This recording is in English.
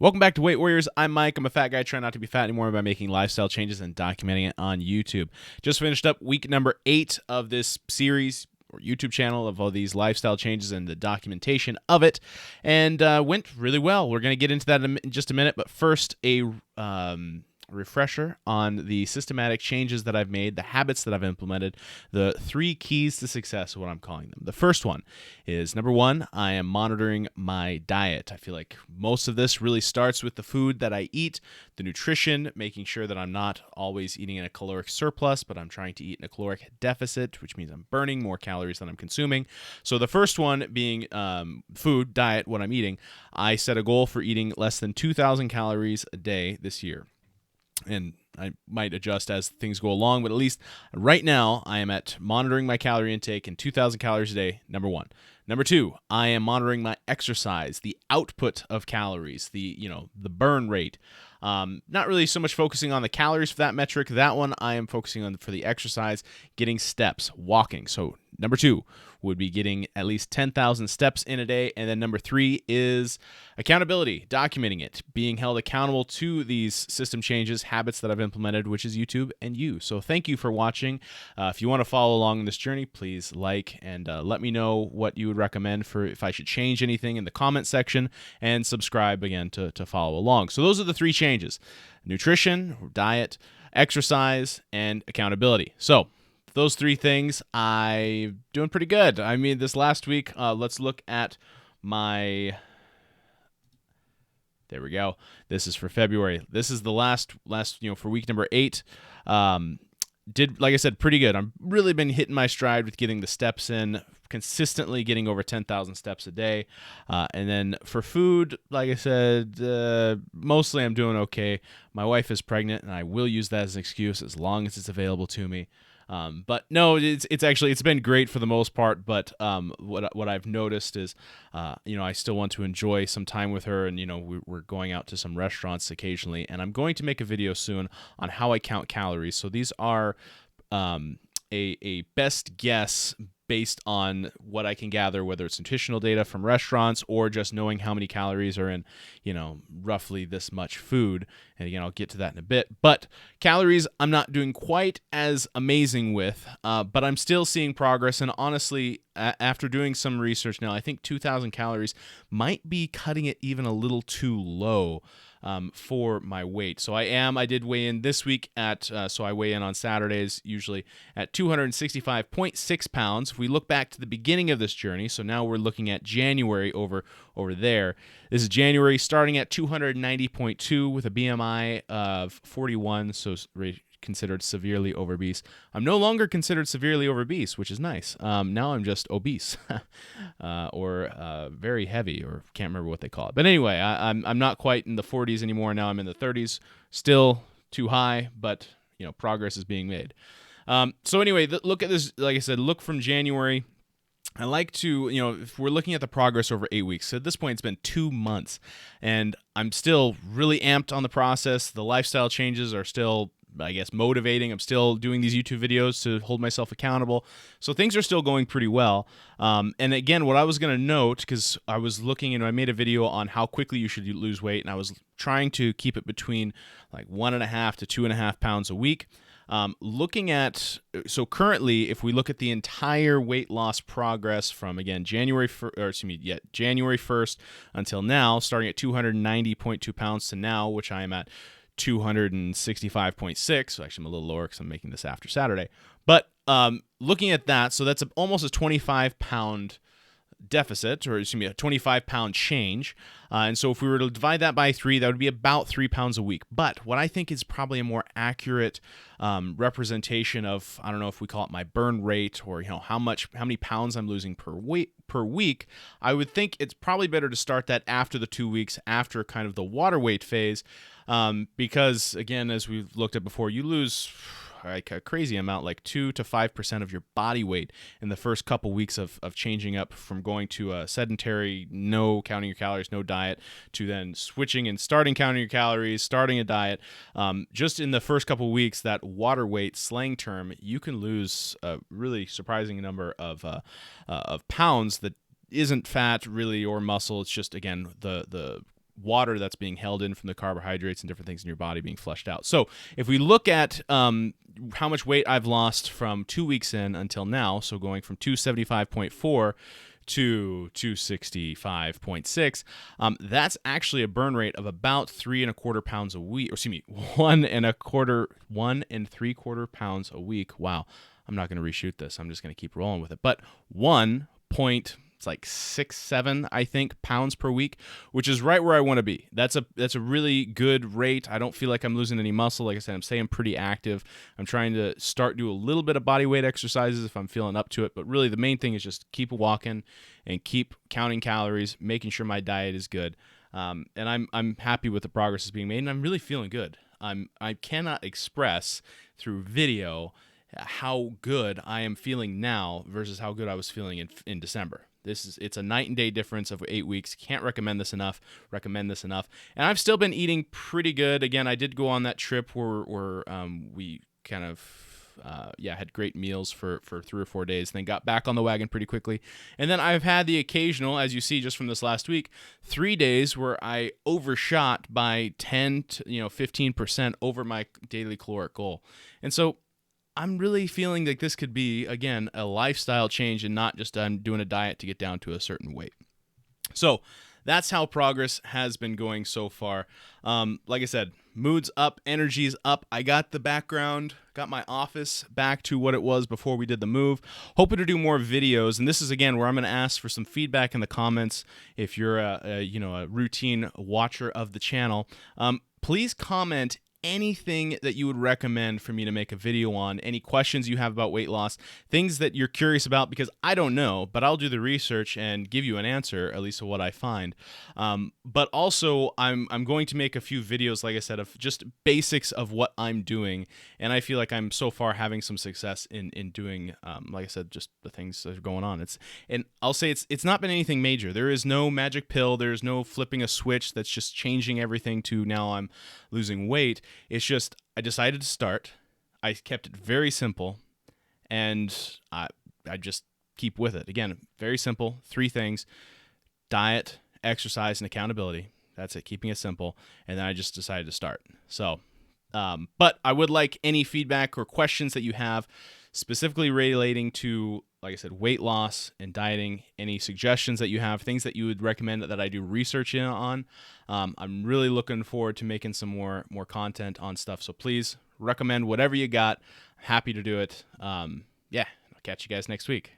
Welcome back to Weight Warriors. I'm Mike. I'm a fat guy trying not to be fat anymore by making lifestyle changes and documenting it on YouTube. Just finished up week number 8 of this series or YouTube channel of all these lifestyle changes and the documentation of it, and went really well. We're going to get into that in just a minute, but first a refresher on the systematic changes that I've made, the habits that I've implemented, the 3 keys to success, what I'm calling them. The first one is, number 1, I am monitoring my diet. I feel like most of this really starts with the food that I eat, the nutrition, making sure that I'm not always eating in a caloric surplus, but I'm trying to eat in a caloric deficit, which means I'm burning more calories than I'm consuming. So the first one being food, diet, what I'm eating. I set a goal for eating less than 2,000 calories a day this year. And I might adjust as things go along, but at least right now I am at monitoring my calorie intake and 2,000 calories a day, number 1. Number 2, I am monitoring my exercise, the output of calories, the burn rate. Not really so much focusing on the calories for that metric. That one I am focusing on for the exercise, getting steps, walking. So number 2 would be getting at least 10,000 steps in a day. And then number 3 is accountability, documenting it, being held accountable to these system changes, habits that I've implemented, which is YouTube and you. So thank you for watching. If you want to follow along in this journey, please like and let me know what you would recommend for if I should change anything in the comment section, and subscribe again to follow along. So those are the 3 changes: nutrition, diet, exercise, and accountability. So those 3 things, I'm doing pretty good. I mean, this last week, let's look at my... There we go. This is for February. This is the last for week number 8. Did, like I said, pretty good. I've really been hitting my stride with getting the steps in, consistently getting over 10,000 steps a day. And then for food, like I said, mostly I'm doing okay. My wife is pregnant, and I will use that as an excuse as long as it's available to me. But no, it's been great for the most part. But what I've noticed is, I still want to enjoy some time with her, and we're going out to some restaurants occasionally, and I'm going to make a video soon on how I count calories. So these are a best guess based on what I can gather, whether it's nutritional data from restaurants or just knowing how many calories are in, roughly this much food. And again, I'll get to that in a bit. But calories, I'm not doing quite as amazing with, but I'm still seeing progress. And honestly, after doing some research now, I think 2,000 calories might be cutting it even a little too low for my weight. So I did weigh in this week at, so I weigh in on Saturdays usually at 265.6 pounds. If we look back to the beginning of this journey, so now we're looking at January over there. This is January, starting at 290.2 with a BMI of 41, so considered severely obese. I'm no longer considered severely obese, which is nice. Now I'm just obese or very heavy, or can't remember what they call it. But anyway, I'm not quite in the 40s anymore. Now I'm in the 30s. Still too high, but progress is being made. So anyway, look at this. Like I said, look from January. I like to, if we're looking at the progress over 8 weeks, so at this point it's been 2 months, and I'm still really amped on the process. The lifestyle changes are still, I guess, motivating. I'm still doing these YouTube videos to hold myself accountable. So things are still going pretty well. And again, what I was going to note, because I was looking, I made a video on how quickly you should lose weight, and I was trying to keep it between like 1.5 to 2.5 pounds a week. Looking at, so currently, if we look at the entire weight loss progress from, again, January 1st until now, starting at 290.2 pounds to now, which I am at 265.6. So actually I'm a little lower because I'm making this after Saturday. But looking at that, so that's almost a 25-pound deficit, or a 25-pound change. And so if we were to divide that by 3, that would be about 3 pounds a week. But what I think is probably a more accurate representation of, I don't know if we call it my burn rate, or how many pounds I'm losing per week, I would think it's probably better to start that after the 2 weeks, after kind of the water weight phase, because again, as we've looked at before, you lose like a crazy amount, like 2 to 5% of your body weight in the first couple weeks of changing up from going to a sedentary, no counting your calories, no diet, to then switching and starting counting your calories, starting a diet. Just in the first couple weeks, that water weight slang term, you can lose a really surprising number of pounds that isn't fat really or muscle. It's just, again, the water that's being held in from the carbohydrates and different things in your body being flushed out. So if we look at how much weight I've lost from 2 weeks in until now, so going from 275.4 to 265.6, that's actually a burn rate of about 3.25 pounds a week, or excuse me, 1.75 pounds a week. Wow. I'm not going to reshoot this. I'm just going to keep rolling with it. But 1.67, I think, pounds per week, which is right where I want to be. That's a really good rate. I don't feel like I'm losing any muscle. Like I said, I'm staying pretty active. I'm trying to do a little bit of body weight exercises if I'm feeling up to it. But really, the main thing is just keep walking and keep counting calories, making sure my diet is good. And I'm happy with the progress that's being made, and I'm really feeling good. I cannot express through video how good I am feeling now versus how good I was feeling in December. It's a night and day difference of 8 weeks. Can't recommend this enough. And I've still been eating pretty good. Again, I did go on that trip where we kind of had great meals for 3 or 4 days, then got back on the wagon pretty quickly. And then I've had the occasional, as you see just from this last week, 3 days where I overshot by 10 to 15% over my daily caloric goal. And so I'm really feeling like this could be, again, a lifestyle change and not just I'm doing a diet to get down to a certain weight. So that's how progress has been going so far. Like I said, mood's up, energy's up. I got the background, got my office back to what it was before we did the move. Hoping to do more videos, and this is again where I'm going to ask for some feedback in the comments. If you're a routine watcher of the channel, please comment anything that you would recommend for me to make a video on, any questions you have about weight loss, things that you're curious about, because I don't know, but I'll do the research and give you an answer, at least of what I find. But also, I'm going to make a few videos, like I said, of just basics of what I'm doing, and I feel like I'm so far having some success in doing, like I said, just the things that are going on. And I'll say it's not been anything major. There is no magic pill. There's no flipping a switch that's just changing everything to now I'm losing weight. It's just I decided to start. I kept it very simple, and I just keep with it. Again, very simple, 3 things: diet, exercise, and accountability. That's it, keeping it simple. And then I just decided to start. So, but I would like any feedback or questions that you have specifically relating to, like I said, weight loss and dieting, any suggestions that you have, things that you would recommend that I do research on. I'm really looking forward to making some more content on stuff. So please recommend whatever you got. Happy to do it. I'll catch you guys next week.